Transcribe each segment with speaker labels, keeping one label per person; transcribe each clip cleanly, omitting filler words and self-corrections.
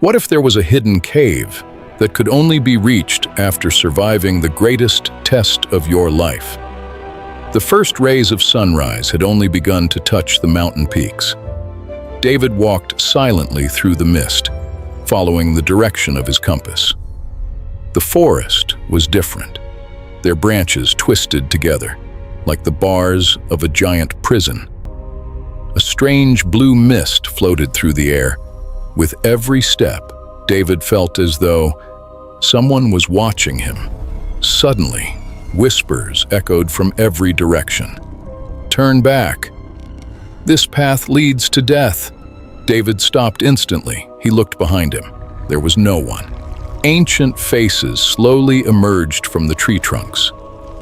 Speaker 1: What if there was a hidden cave that could only be reached after surviving the greatest test of your life? The first rays of sunrise had only begun to touch the mountain peaks. David walked silently through the mist, following the direction of his compass. The forest was different, their branches twisted together, like the bars of a giant prison. A strange blue mist floated through the air. With every step, David felt as though someone was watching him. Suddenly, whispers echoed from every direction. "Turn back. This path leads to death." David stopped instantly. He looked behind him. There was no one. Ancient faces slowly emerged from the tree trunks.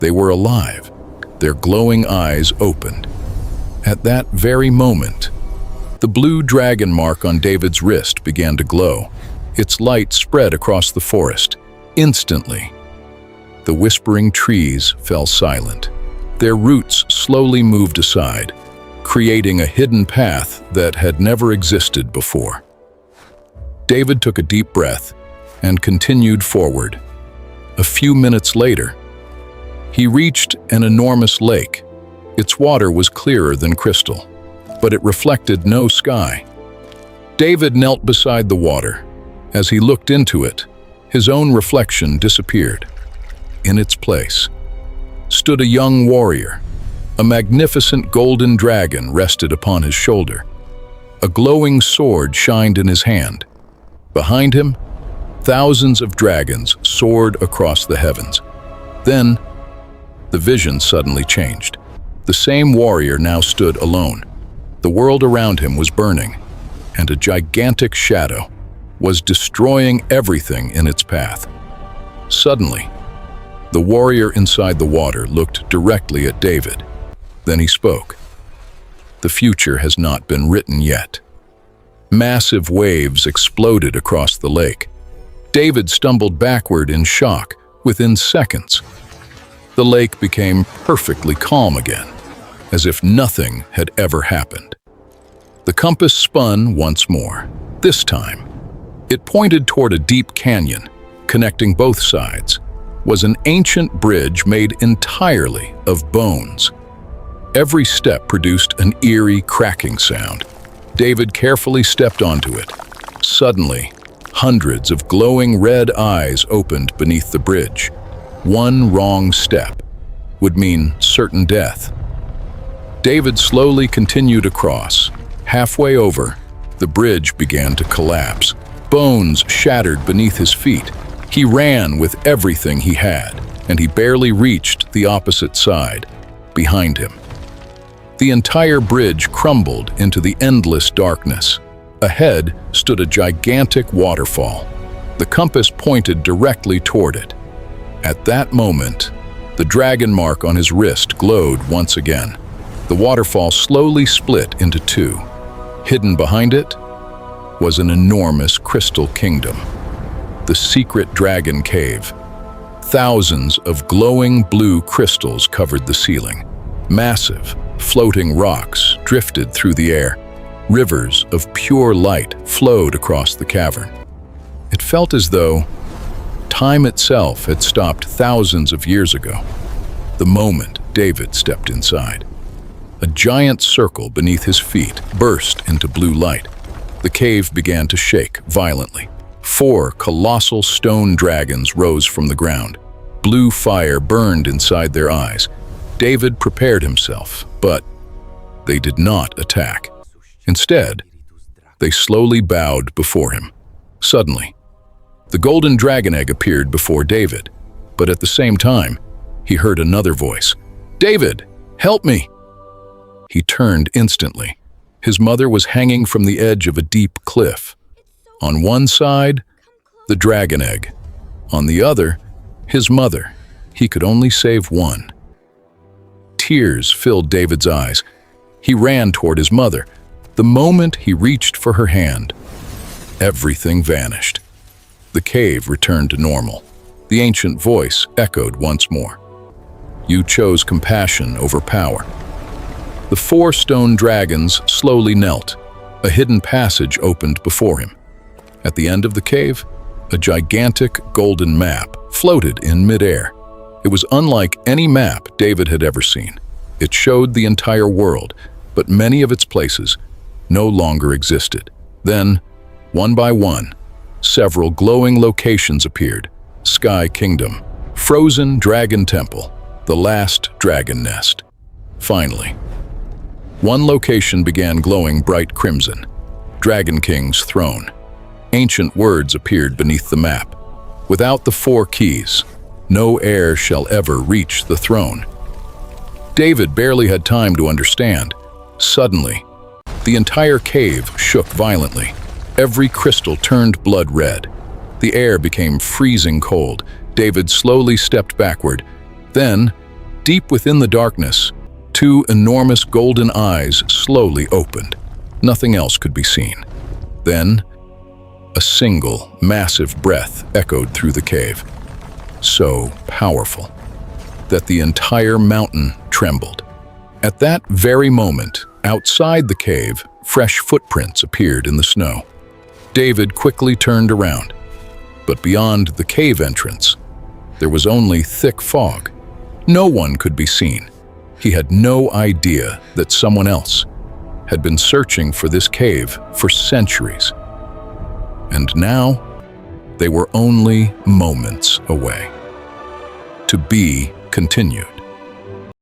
Speaker 1: They were alive. Their glowing eyes opened. At that very moment, the blue dragon mark on David's wrist began to glow. Its light spread across the forest. Instantly, the whispering trees fell silent. Their roots slowly moved aside, creating a hidden path that had never existed before. David took a deep breath and continued forward. A few minutes later, he reached an enormous lake. Its water was clearer than crystal, but it reflected no sky. David knelt beside the water. As he looked into it, his own reflection disappeared. In its place stood a young warrior. A magnificent golden dragon rested upon his shoulder. A glowing sword shined in his hand. Behind him, thousands of dragons soared across the heavens. Then, the vision suddenly changed. The same warrior now stood alone. The world around him was burning, and a gigantic shadow was destroying everything in its path. Suddenly, the warrior inside the water looked directly at David. Then he spoke. "The future has not been written yet." Massive waves exploded across the lake. David stumbled backward in shock. Within seconds, the lake became perfectly calm again, as if nothing had ever happened. The compass spun once more. This time, it pointed toward a deep canyon. Connecting both sides was an ancient bridge made entirely of bones. Every step produced an eerie cracking sound. David carefully stepped onto it. Suddenly, hundreds of glowing red eyes opened beneath the bridge. One wrong step would mean certain death. David slowly continued across. Halfway over, the bridge began to collapse. Bones shattered beneath his feet. He ran with everything he had, and he barely reached the opposite side. Behind him, the entire bridge crumbled into the endless darkness. Ahead stood a gigantic waterfall. The compass pointed directly toward it. At that moment, the dragon mark on his wrist glowed once again. The waterfall slowly split into two. Hidden behind it was an enormous crystal kingdom, the secret dragon cave. Thousands of glowing blue crystals covered the ceiling. Massive, floating rocks drifted through the air. Rivers of pure light flowed across the cavern. It felt as though time itself had stopped thousands of years ago. The moment David stepped inside, a giant circle beneath his feet burst into blue light. The cave began to shake violently. 4 colossal stone dragons rose from the ground. Blue fire burned inside their eyes. David prepared himself, but they did not attack. Instead, they slowly bowed before him. Suddenly, the golden dragon egg appeared before David, but at the same time, he heard another voice. "David, help me!" He turned instantly. His mother was hanging from the edge of a deep cliff. On one side, the dragon egg. On the other, his mother. He could only save one. Tears filled David's eyes. He ran toward his mother. The moment he reached for her hand, everything vanished. The cave returned to normal. The ancient voice echoed once more. "You chose compassion over power." The 4 stone dragons slowly knelt. A hidden passage opened before him. At the end of the cave, a gigantic golden map floated in midair. It was unlike any map David had ever seen. It showed the entire world, but many of its places no longer existed. Then, one by one, several glowing locations appeared. Sky Kingdom, Frozen Dragon Temple, the last dragon nest. Finally, one location began glowing bright crimson, Dragon King's throne. Ancient words appeared beneath the map. Without the 4 keys, no heir shall ever reach the throne. David barely had time to understand. Suddenly, the entire cave shook violently. Every crystal turned blood red. The air became freezing cold. David slowly stepped backward. Then, deep within the darkness, 2 enormous golden eyes slowly opened. Nothing else could be seen. Then, a single, massive breath echoed through the cave. So powerful that the entire mountain trembled. At that very moment, outside the cave, fresh footprints appeared in the snow. David quickly turned around, but beyond the cave entrance, there was only thick fog. No one could be seen. He had no idea that someone else had been searching for this cave for centuries. And now, they were only moments away. To be continued.